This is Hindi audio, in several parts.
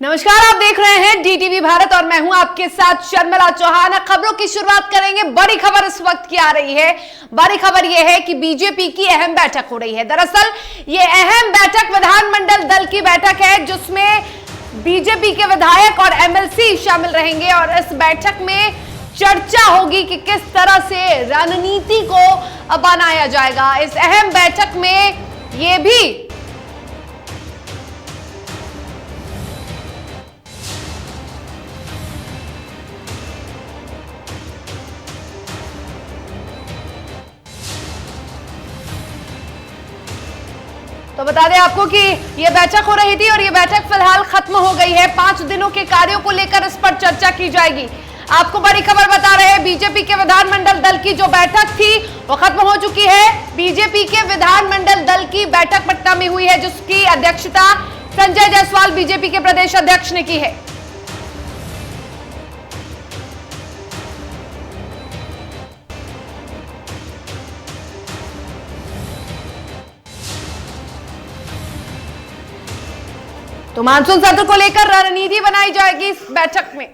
नमस्कार, आप देख रहे हैं डीटीवी भारत और मैं हूं आपके साथ शर्मिला चौहान। खबरों की शुरुआत करेंगे। बड़ी खबर इस वक्त की आ रही है। बड़ी खबर यह है कि बीजेपी की अहम बैठक हो रही है। दरअसल ये अहम बैठक विधानमंडल दल की बैठक है, जिसमें बीजेपी के विधायक और एमएलसी शामिल रहेंगे और इस बैठक में चर्चा होगी कि किस तरह से रणनीति को बनाया जाएगा। इस अहम बैठक में ये भी तो बता दें आपको कि यह बैठक हो रही थी और यह बैठक फिलहाल खत्म हो गई है। 5 दिनों के कार्यों को लेकर इस पर चर्चा की जाएगी। आपको बड़ी खबर बता रहे हैं, बीजेपी के विधानमंडल दल की जो बैठक थी वो खत्म हो चुकी है। बीजेपी के विधानमंडल दल की बैठक पटना में हुई है, जिसकी अध्यक्षता संजय जायसवाल बीजेपी के प्रदेश अध्यक्ष ने की है। तो मानसून सत्र को लेकर रणनीति बनाई जाएगी इस बैठक में।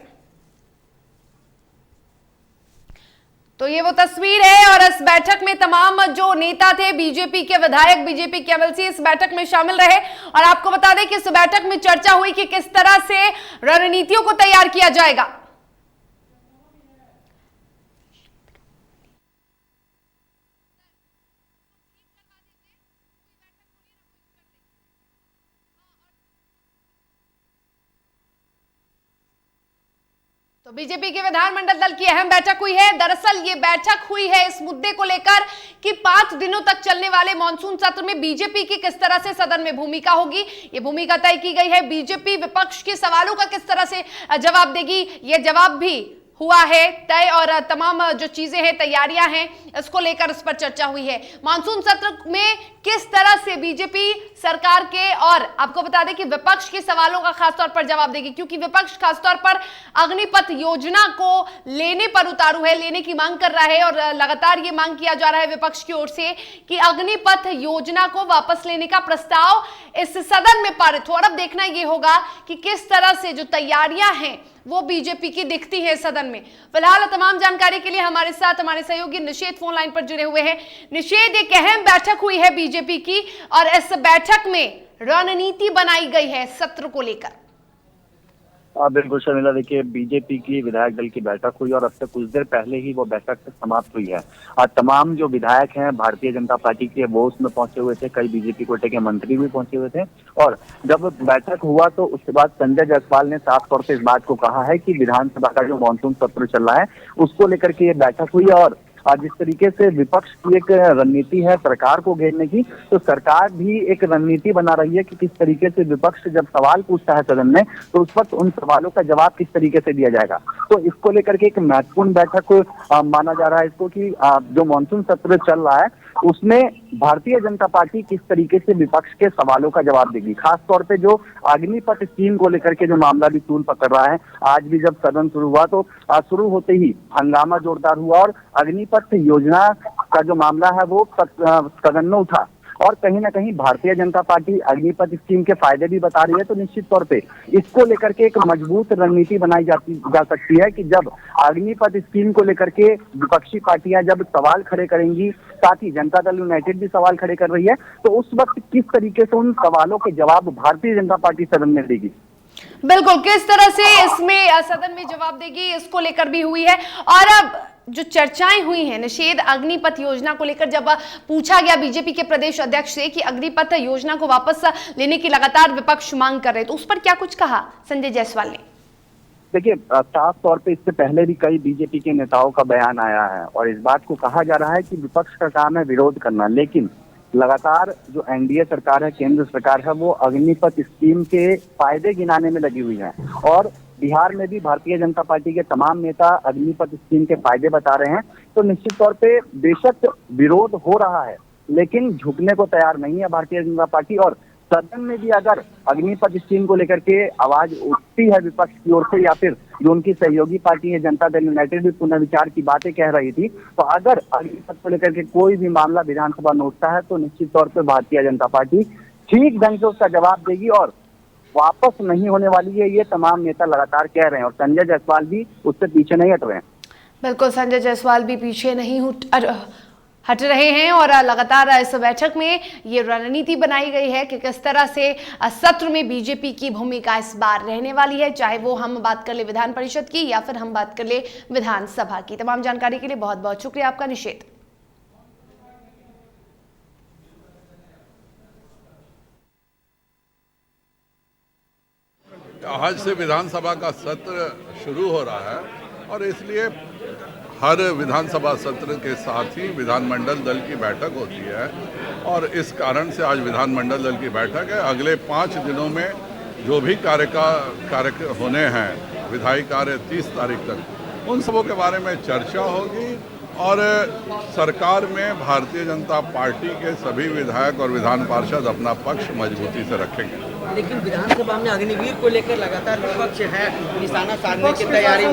तो ये वो तस्वीर है और इस बैठक में तमाम जो नेता थे, बीजेपी के विधायक, बीजेपी के एमएलसी इस बैठक में शामिल रहे। और आपको बता दें कि इस बैठक में चर्चा हुई कि किस तरह से रणनीतियों को तैयार किया जाएगा। तो बीजेपी के विधानमंडल दल की अहम बैठक हुई है। दरअसल ये बैठक हुई है इस मुद्दे को लेकर कि 5 दिनों तक चलने वाले मॉनसून सत्र में बीजेपी की किस तरह से सदन में भूमिका होगी, ये भूमिका तय की गई है। बीजेपी विपक्ष के सवालों का किस तरह से जवाब देगी, ये जवाब भी हुआ है तय और तमाम जो चीजें हैं, तैयारियां हैं, इसको लेकर इस पर चर्चा हुई है। मानसून सत्र में किस तरह से बीजेपी सरकार के और आपको बता दें कि विपक्ष के सवालों का खासतौर पर जवाब देगी, क्योंकि विपक्ष खासतौर पर अग्निपथ योजना को लेने पर उतारू है, लेने की मांग कर रहा है और लगातार ये मांग किया जा रहा है विपक्ष की ओर से कि अग्निपथ योजना को वापस लेने का प्रस्ताव इस सदन में पारित हो। और अब देखना ये होगा कि किस तरह से जो तैयारियां हैं वो बीजेपी की दिखती है सदन में। फिलहाल तमाम जानकारी के लिए हमारे साथ हमारे सहयोगी निषेध फोन लाइन पर जुड़े हुए हैं। निषेध, एक अहम बैठक हुई है बीजेपी की और इस बैठक में रणनीति बनाई गई है सत्र को लेकर। बिल्कुल शर्मिला, देखिए बीजेपी की विधायक दल की बैठक हुई और अब तक कुछ देर पहले ही वो बैठक समाप्त हुई है। तमाम जो विधायक हैं भारतीय जनता पार्टी के वो उसमें पहुंचे हुए थे, कई बीजेपी कोटे के मंत्री भी पहुंचे हुए थे। और जब बैठक हुआ तो उसके बाद संजय जायसवाल ने साफ तौर से इस बात को कहा है कि विधानसभा का जो मानसून सत्र चल रहा है उसको लेकर के ये बैठक हुई। और जिस तरीके से विपक्ष की एक रणनीति है सरकार को घेरने की, तो सरकार भी एक रणनीति बना रही है कि किस तरीके से विपक्ष जब सवाल पूछता है सदन में तो उस वक्त उन सवालों का जवाब किस तरीके से दिया जाएगा। तो इसको लेकर के एक महत्वपूर्ण बैठक माना जा रहा है इसको कि जो मानसून सत्र चल रहा है उसमें भारतीय जनता पार्टी किस तरीके से विपक्ष के सवालों का जवाब देगी। खास तौर पे जो अग्निपथ स्कीम को लेकर के जो मामला भी तूल पकड़ रहा है, आज भी जब सदन शुरू हुआ तो शुरू होते ही हंगामा जोरदार हुआ और अग्निपथ योजना का जो मामला है वो सदन में उठा। और कहीं ना कहीं भारतीय जनता पार्टी अग्निपथ स्कीम के फायदे भी बता रही है। तो निश्चित तौर पे इसको लेकर के एक मजबूत रणनीति बनाई जा सकती है कि जब अग्निपथ स्कीम को लेकर के विपक्षी पार्टियां जब सवाल खड़े करेंगी, साथ ही जनता दल यूनाइटेड भी सवाल खड़े कर रही है, तो उस वक्त किस तरीके से उन सवालों के जवाब भारतीय जनता पार्टी सदन में देगी। बिल्कुल, किस तरह से इसमें सदन में जवाब देगी, इसको लेकर भी हुई है। और अब जो चर्चाएं हुई हैं निषेध अग्निपथ योजना को लेकर, जब पूछा गया बीजेपी के प्रदेश अध्यक्ष से कि अग्निपथ योजना को वापस लेने की लगातार विपक्ष मांग कर रहे, तो उस पर क्या कुछ कहा संजय जायसवाल ने? देखिए, साफ तौर पे इससे पहले भी कई बीजेपी के नेताओं का बयान आया है और इस बात को कहा जा रहा है कि विपक्ष का काम है विरोध करना, लेकिन लगातार जो एनडीए सरकार है, केंद्र सरकार है, वो अग्निपथ स्कीम के फायदे गिनाने में लगी हुई है। और बिहार में भी भारतीय जनता पार्टी के तमाम नेता अग्निपथ स्कीम के फायदे बता रहे हैं। तो निश्चित तौर पे बेशक विरोध हो रहा है, लेकिन झुकने को तैयार नहीं है भारतीय जनता पार्टी। और सदन में भी अगर अग्निपथ स्कीम को लेकर के आवाज उठती है विपक्ष की ओर से, या फिर जो उनकी सहयोगी पार्टी है जनता दल यूनाइटेड भी पुनर्विचार की बातें कह रही थी, तो अगर अग्निपथ को लेकर के कोई भी मामला विधानसभा में उठता है तो निश्चित तौर पर भारतीय जनता पार्टी ठीक ढंग से उसका जवाब देगी और वापस नहीं होने वाली है, ये तमाम नेता लगातार कह रहे हैं और संजय जायसवाल भी उससे पीछे नहीं हट रहे हैं। बिल्कुल, संजय जायसवाल भी पीछे नहीं हट रहे हैं और लगातार इस बैठक में ये रणनीति बनाई गई है कि किस तरह से सत्र में बीजेपी की भूमिका इस बार रहने वाली है, चाहे वो हम बात कर ले विधान परिषद की या फिर हम बात कर ले विधानसभा की। तमाम जानकारी के लिए बहुत बहुत शुक्रिया आपका निषेध। आज से विधानसभा का सत्र शुरू हो रहा है और इसलिए हर विधानसभा सत्र के साथ ही विधानमंडल दल की बैठक होती है और इस कारण से आज विधानमंडल दल की बैठक है। अगले 5 दिनों में जो भी कार्य होने हैं, विधायी कार्य 30 तारीख तक, उन सबों के बारे में चर्चा होगी और सरकार में भारतीय जनता पार्टी के सभी विधायक और विधान पार्षद अपना पक्ष मजबूती से रखेंगे। लेकिन विधानसभा में अग्निवीर को लेकर लगातार विपक्ष है निशाना साधने की तैयारी